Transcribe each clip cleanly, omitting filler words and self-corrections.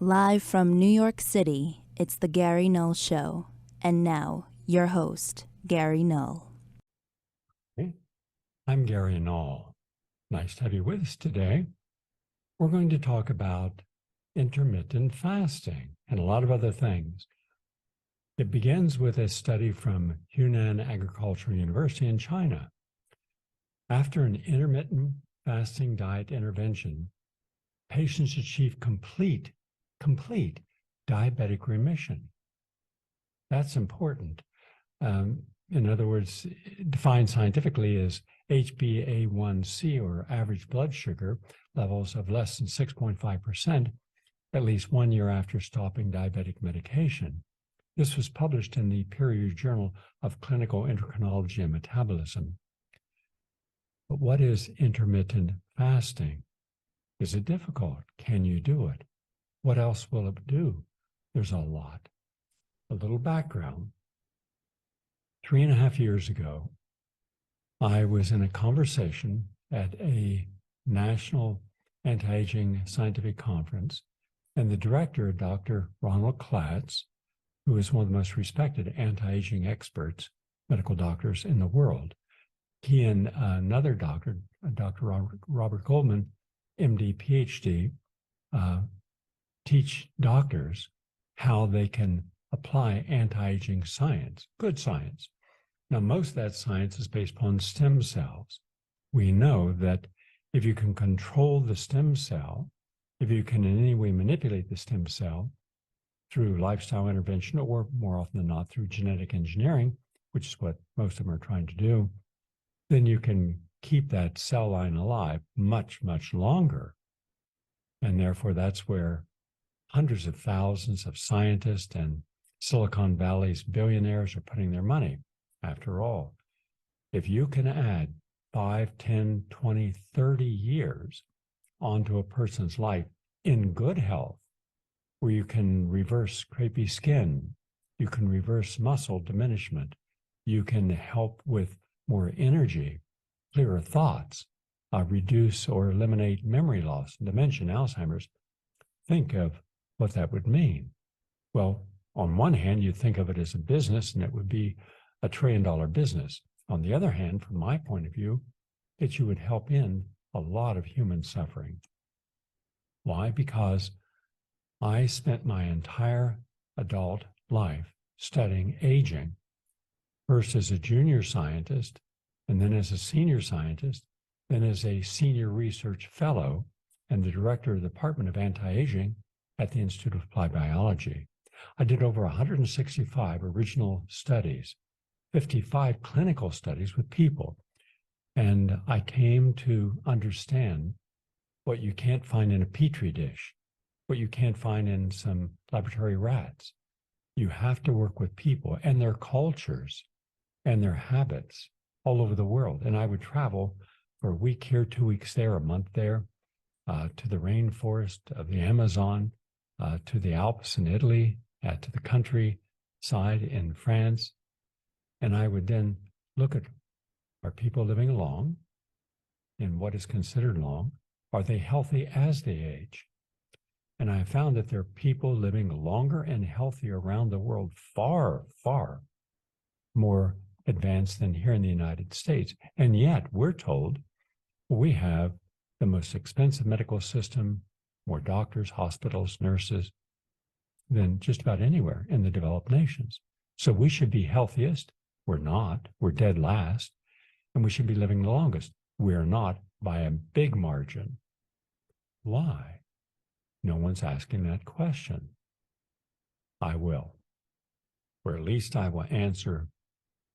Live from New York City, it's the Gary Null Show. And now, your host, Gary Null. Hey, I'm Gary Null. Nice to have you with us today. We're going to talk about intermittent fasting and a lot of other things. It begins with a study from Hunan Agricultural University in China. After an intermittent fasting diet intervention, patients achieve complete diabetic remission. That's important. In other words, defined scientifically as HbA1c, or average blood sugar, levels of less than 6.5% at least 1 year after stopping diabetic medication. This was published in the peer-reviewed Journal of Clinical Endocrinology and Metabolism. But what is intermittent fasting? Is it difficult? Can you do it? What else will it do? There's a lot. A little background. 3.5 years ago, I was in a conversation at a national anti-aging scientific conference, and the director, Dr. Ronald Klatz, who is one of the most respected anti-aging experts, medical doctors in the world, he and another doctor, Dr. Robert Goldman, MD, PhD, teach doctors how they can apply anti-aging science, good science. Now, most of that science is based upon stem cells. We know that if you can control the stem cell, if you can in any way manipulate the stem cell through lifestyle intervention, or more often than not through genetic engineering, which is what most of them are trying to do, then you can keep that cell line alive much, much longer. And therefore, that's where hundreds of thousands of scientists and Silicon Valley's billionaires are putting their money. After all, if you can add 5, 10, 20, 30 years onto a person's life in good health, where you can reverse crepey skin, you can reverse muscle diminishment, you can help with more energy, clearer thoughts, reduce or eliminate memory loss, dementia, Alzheimer's, think of what that would mean. Well, on one hand, you'd think of it as a business, and it would be $1 trillion business. On the other hand, from my point of view, that you would help end a lot of human suffering. Why? Because I spent my entire adult life studying aging, first as a junior scientist, and then as a senior scientist, then as a senior research fellow and the director of the Department of Anti-Aging at the Institute of Applied Biology. I did over 165 original studies, 55 clinical studies with people. And I came to understand what you can't find in a petri dish, what you can't find in some laboratory rats. You have to work with people and their cultures and their habits all over the world. And I would travel for a week here, 2 weeks there, a month there, to the rainforest of the Amazon, to the Alps in Italy, to the countryside in France. And I would then look at, are people living long? And what is considered long? Are they healthy as they age? And I found that there are people living longer and healthier around the world, far, far more advanced than here in the United States. And yet we're told we have the most expensive medical system, more doctors, hospitals, nurses than just about anywhere in the developed nations. So we should be healthiest. We're not. We're dead last. And we should be living the longest. We're not by a big margin. Why? No one's asking that question. I will. Or at least I will answer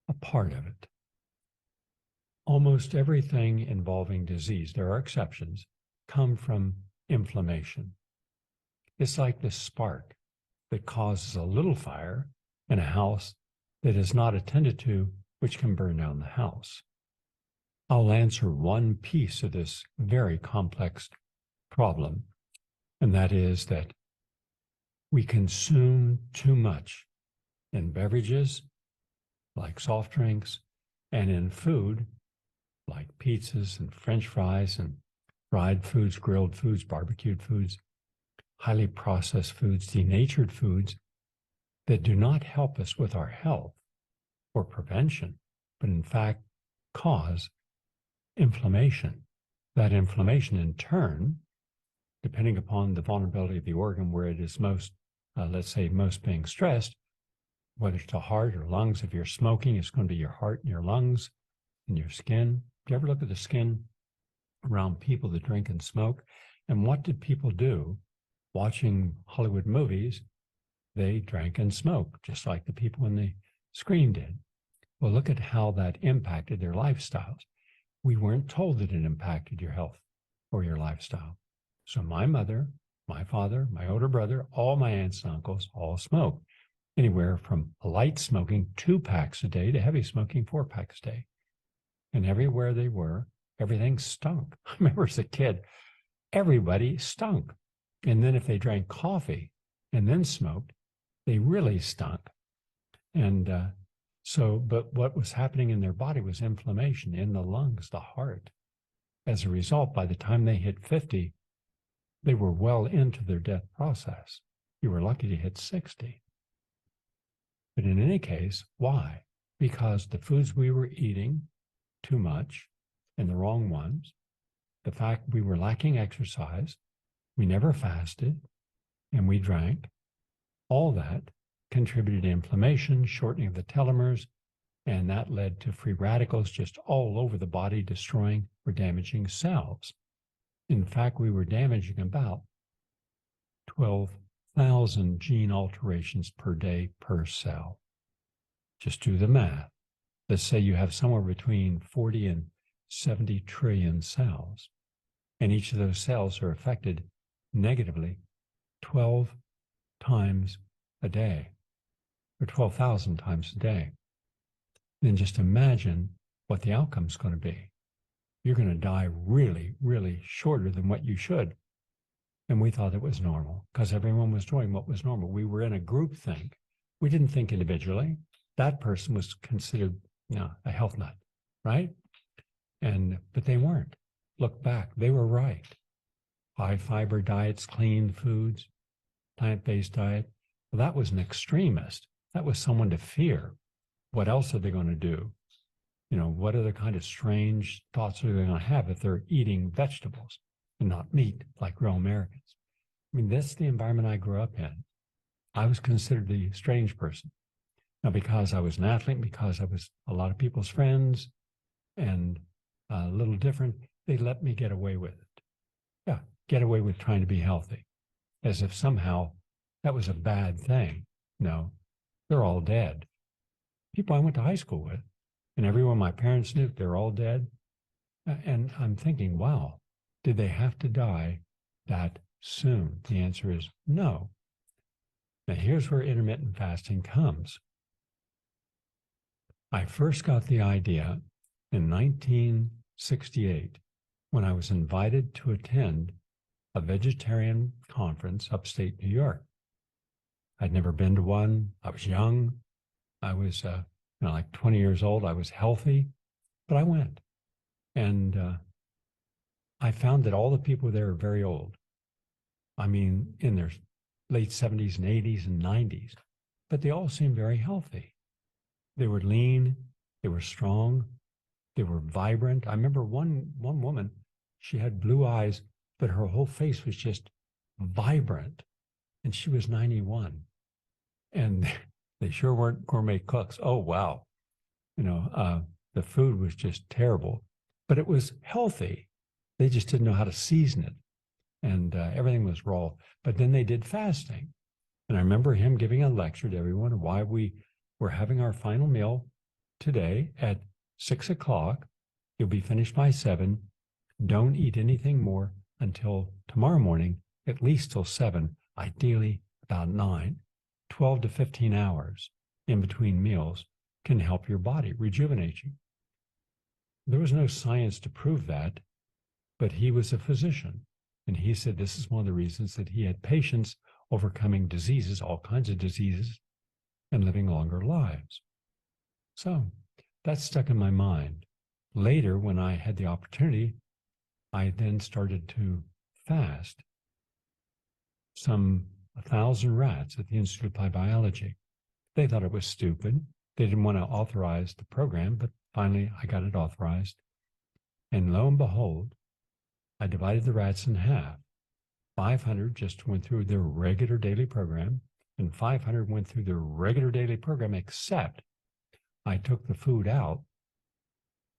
a part of it. Almost everything involving disease, there are exceptions, come from inflammation. It's like the spark that causes a little fire in a house that is not attended to, which can burn down the house. I'll answer one piece of this very complex problem, and that is that we consume too much in beverages, like soft drinks, and in food, like pizzas and French fries and fried foods, grilled foods, barbecued foods. highly processed foods, denatured foods that do not help us with our health or prevention, but in fact cause inflammation. That inflammation in turn, depending upon the vulnerability of the organ where it is most, let's say, most being stressed, whether it's the heart or lungs. If you're smoking, it's going to be your heart and your lungs and your skin. Do you ever look at the skin around people that drink and smoke? And what did people do watching Hollywood movies? They drank and smoked, just like the people on the screen did. Well, look at how that impacted their lifestyles. We weren't told that it impacted your health or your lifestyle. So my mother, my father, my older brother, all my aunts and uncles all smoked. Anywhere from light smoking 2 packs a day to heavy smoking 4 packs a day. And everywhere they were, everything stunk. I remember as a kid, everybody stunk. And then if they drank coffee and then smoked, they really stunk. And but what was happening in their body was inflammation in the lungs, the heart. As a result, by the time they hit 50, they were well into their death process. You were lucky to hit 60. But in any case, why? Because the foods we were eating too much and the wrong ones, the fact we were lacking exercise, we never fasted, and we drank, all that contributed to inflammation, shortening of the telomeres, and that led to free radicals just all over the body, destroying or damaging cells. In fact, we were damaging about 12,000 gene alterations per day per cell. Just do the math. Let's say you have somewhere between 40 and 70 trillion cells, and each of those cells are affected negatively 12 times a day, or 12,000 times a day. Then just imagine what the outcome is going to be. You're going to die really, really shorter than what you should. And we thought it was normal because everyone was doing what was normal. We were in a group think. We didn't think individually. That person was considered, a health nut, right? But they weren't. Look back, they were right. High fiber diets, clean foods, plant-based diet. Well, that was an extremist. That was someone to fear. What else are they going to do? What other kind of strange thoughts are they going to have if they're eating vegetables and not meat like real Americans? I mean, that's the environment I grew up in. I was considered the strange person. Now, because I was an athlete, because I was a lot of people's friends and a little different, they let me get away with it. Yeah, get away with trying to be healthy, as if somehow that was a bad thing. No, they're all dead. People I went to high school with, and everyone my parents knew, they're all dead. And I'm thinking, wow, did they have to die that soon? The answer is no. Now, here's where intermittent fasting comes. I first got the idea in 1968 when I was invited to attend a vegetarian conference upstate New York. I'd never been to one. I was young. I was like 20 years old. I was healthy, but I went. And I found that all the people there are very old. I mean, in their late 70s and 80s and 90s, but they all seemed very healthy. They were lean, they were strong, they were vibrant. I remember one woman, she had blue eyes, but her whole face was just vibrant. And she was 91. And they sure weren't gourmet cooks. Oh, wow. The food was just terrible, but it was healthy. They just didn't know how to season it. And everything was raw. But then they did fasting. And I remember him giving a lecture to everyone why we were having our final meal today at 6 o'clock. You'll be finished by 7. Don't eat anything more until tomorrow morning, at least till 7, ideally about 9. 12 to 15 hours in between meals can help your body rejuvenate you. There was no science to prove that, but he was a physician. And he said this is one of the reasons that he had patients overcoming diseases, all kinds of diseases, and living longer lives. So that stuck in my mind. Later, when I had the opportunity, I then started to fast some 1,000 rats at the Institute of Applied Biology. They thought it was stupid. They didn't want to authorize the program, but finally I got it authorized. And lo and behold, I divided the rats in half. 500 just went through their regular daily program, and 500 went through their regular daily program, except I took the food out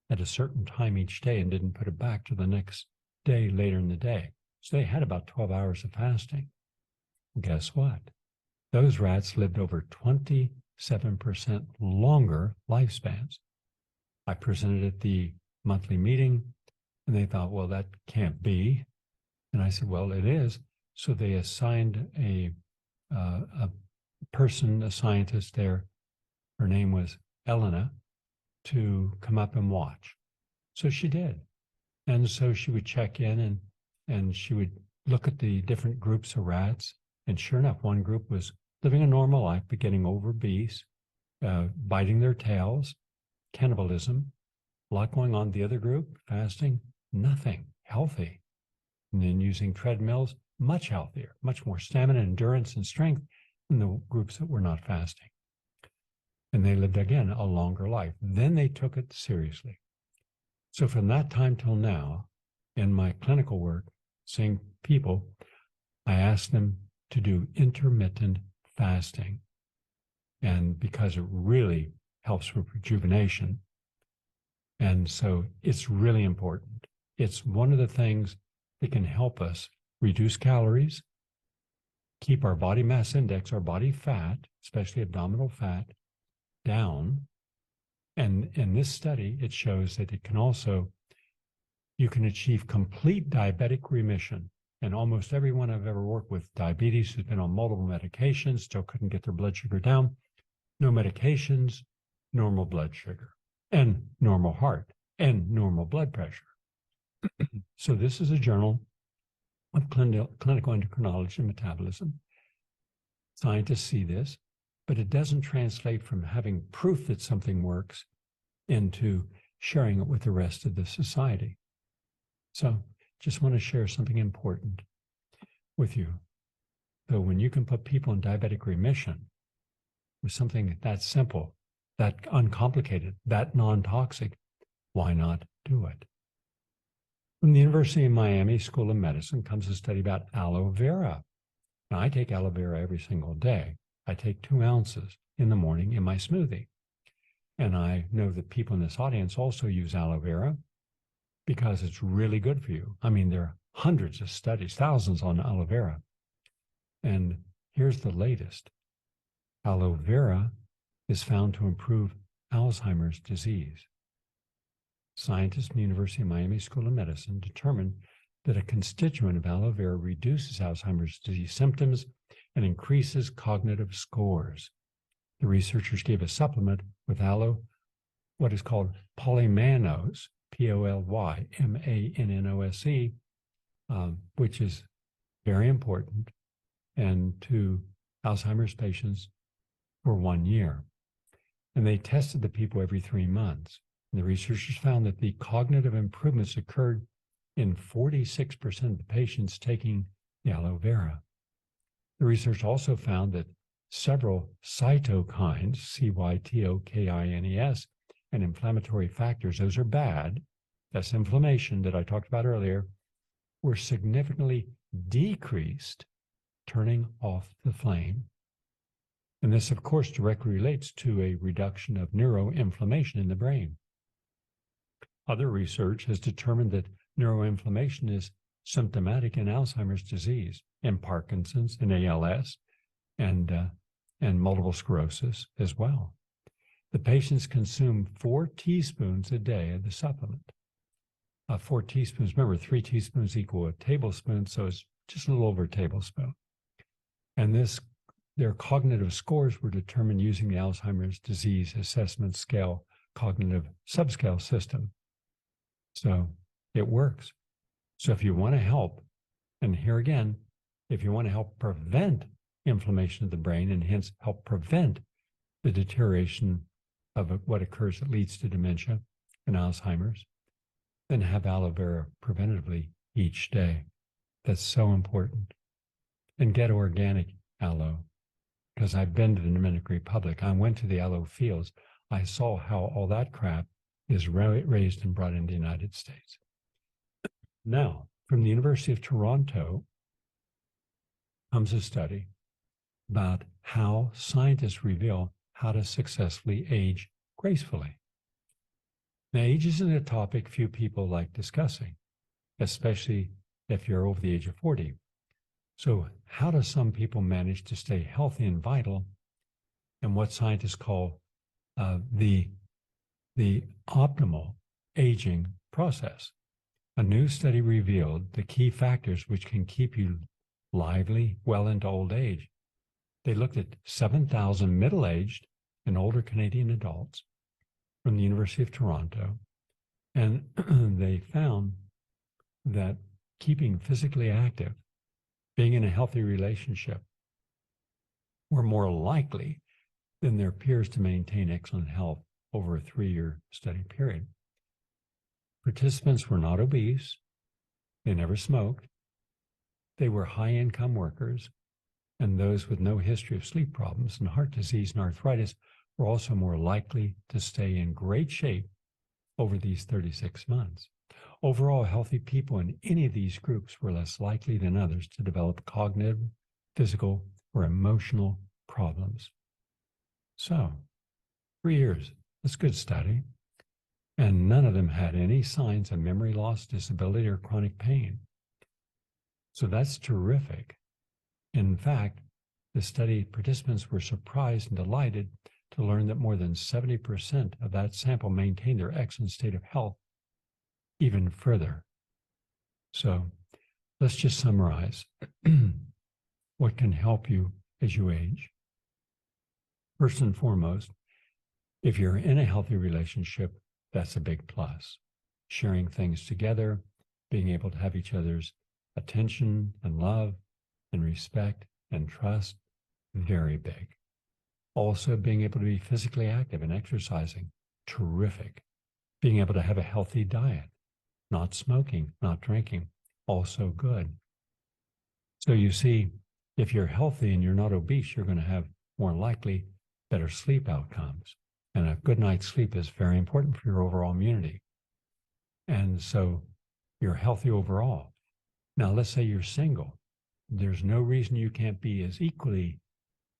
at a certain time each day and didn't put it back to the next day later in the day. So they had about 12 hours of fasting. Guess what? Those rats lived over 27% longer lifespans. I presented at the monthly meeting, and they thought, well, that can't be. And I said, well, it is. So they assigned a person, a scientist there. Her name was Elena, to come up and watch. So she did. And so she would check in and she would look at the different groups of rats. And sure enough, one group was living a normal life, but getting obese, biting their tails, cannibalism, a lot going on. The other group, fasting, nothing, healthy. And then using treadmills, much healthier, much more stamina, endurance, and strength than the groups that were not fasting. And they lived, again, a longer life. Then they took it seriously. So from that time till now, in my clinical work, seeing people, I asked them to do intermittent fasting. And because it really helps with rejuvenation. And so it's really important. It's one of the things that can help us reduce calories, keep our body mass index, our body fat, especially abdominal fat, down. And in this study, it shows that it can also, you can achieve complete diabetic remission. And almost everyone I've ever worked with diabetes who's been on multiple medications, still couldn't get their blood sugar down. No medications, normal blood sugar, and normal heart, and normal blood pressure. So this is a journal of clinical endocrinology and metabolism. Scientists see this, but it doesn't translate from having proof that something works into sharing it with the rest of the society. So just want to share something important with you. So when you can put people in diabetic remission with something that simple, that uncomplicated, that non-toxic, why not do it? From the University of Miami School of Medicine comes a study about aloe vera. Now, I take aloe vera every single day. I take 2 ounces in the morning in my smoothie. And I know that people in this audience also use aloe vera because it's really good for you. I mean, there are hundreds of studies, thousands on aloe vera. And here's the latest. Aloe vera is found to improve Alzheimer's disease. Scientists from the University of Miami School of Medicine determined that a constituent of aloe vera reduces Alzheimer's disease symptoms and increases cognitive scores. The researchers gave a supplement with aloe, what is called polymannose, Polymannose, which is very important, and to Alzheimer's patients for 1 year. And they tested the people every 3 months. And the researchers found that the cognitive improvements occurred in 46% of the patients taking the aloe vera. The research also found that several cytokines, cytokines, and inflammatory factors, those are bad, that's inflammation that I talked about earlier, were significantly decreased, turning off the flame. And this, of course, directly relates to a reduction of neuroinflammation in the brain. Other research has determined that neuroinflammation is symptomatic in Alzheimer's disease, in Parkinson's, in ALS, and multiple sclerosis as well. The patients consume 4 teaspoons a day of the supplement. 4 teaspoons, remember, 3 teaspoons equal a tablespoon, so it's just a little over a tablespoon. And their cognitive scores were determined using the Alzheimer's disease assessment scale cognitive subscale system. So it works. So if you want to help, and here again, if you want to help prevent inflammation of the brain and hence help prevent the deterioration of what occurs that leads to dementia and Alzheimer's, then have aloe vera preventatively each day. That's so important. and get organic aloe, because I've been to the Dominican Republic. I went to the aloe fields. I saw how all that crap is raised and brought into the United States. Now, from the University of Toronto comes a study about how scientists reveal how to successfully age gracefully. Now, age isn't a topic few people like discussing, especially if you're over the age of 40. So how do some people manage to stay healthy and vital in what scientists call the optimal aging process? A new study revealed the key factors which can keep you lively well into old age. They looked at 7,000 middle-aged and older Canadian adults from the University of Toronto, and they found that keeping physically active, being in a healthy relationship, were more likely than their peers to maintain excellent health over a 3-year study period. Participants were not obese. They never smoked. They were high-income workers, and those with no history of sleep problems and heart disease and arthritis were also more likely to stay in great shape over these 36 months. Overall, healthy people in any of these groups were less likely than others to develop cognitive, physical, or emotional problems. So, 3 years, that's a good study. And none of them had any signs of memory loss, disability, or chronic pain. So that's terrific. In fact, the study participants were surprised and delighted to learn that more than 70% of that sample maintained their excellent state of health even further. So let's just summarize what can help you as you age. First and foremost, if you're in a healthy relationship, that's a big plus. Sharing things together, being able to have each other's attention and love and respect and trust, very big. Also, being able to be physically active and exercising, terrific. Being able to have a healthy diet, not smoking, not drinking, also good. So you see, if you're healthy and you're not obese, you're going to have more likely better sleep outcomes. And a good night's sleep is very important for your overall immunity. And so you're healthy overall. Now, let's say you're single. There's no reason you can't be as equally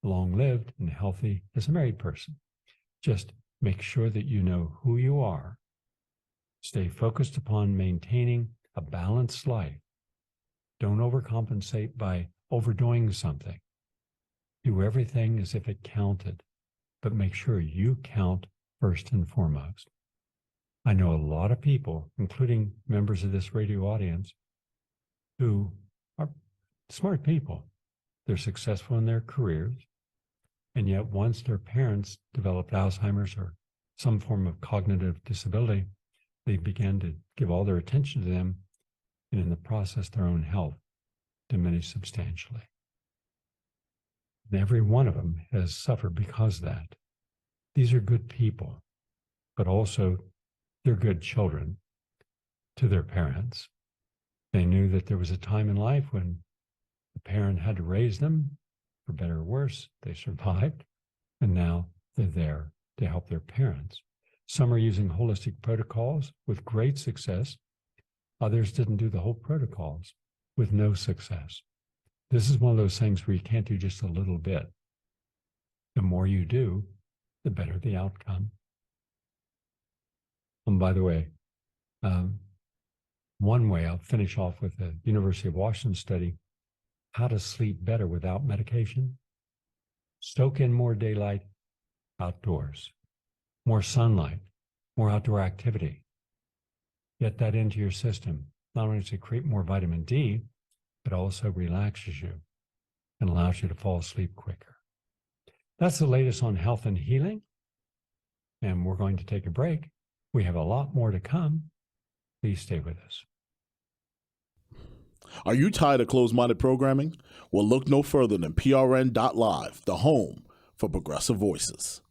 long-lived and healthy as a married person. Just make sure that you know who you are. Stay focused upon maintaining a balanced life. Don't overcompensate by overdoing something. Do everything as if it counted, but make sure you count first and foremost. I know a lot of people, including members of this radio audience, who are smart people. They're successful in their careers, and yet once their parents developed Alzheimer's or some form of cognitive disability, they began to give all their attention to them, and in the process, their own health diminished substantially. And every one of them has suffered because of that. These are good people, but also they're good children to their parents. They knew that there was a time in life when the parent had to raise them, for better or worse. They survived, and now they're there to help their parents. Some are using holistic protocols with great success. Others didn't do the whole protocols with no success. This is one of those things where you can't do just a little bit. The more you do, the better the outcome. And by the way, one way, I'll finish off with the University of Washington study, how to sleep better without medication. Soak in more daylight outdoors, more sunlight, more outdoor activity. Get that into your system. Not only does it create more vitamin D, but also relaxes you and allows you to fall asleep quicker. That's the latest on health and healing. And we're going to take a break. We have a lot more to come. Please stay with us. Are you tired of closed-minded programming? Well, look no further than PRN.Live, the home for progressive voices.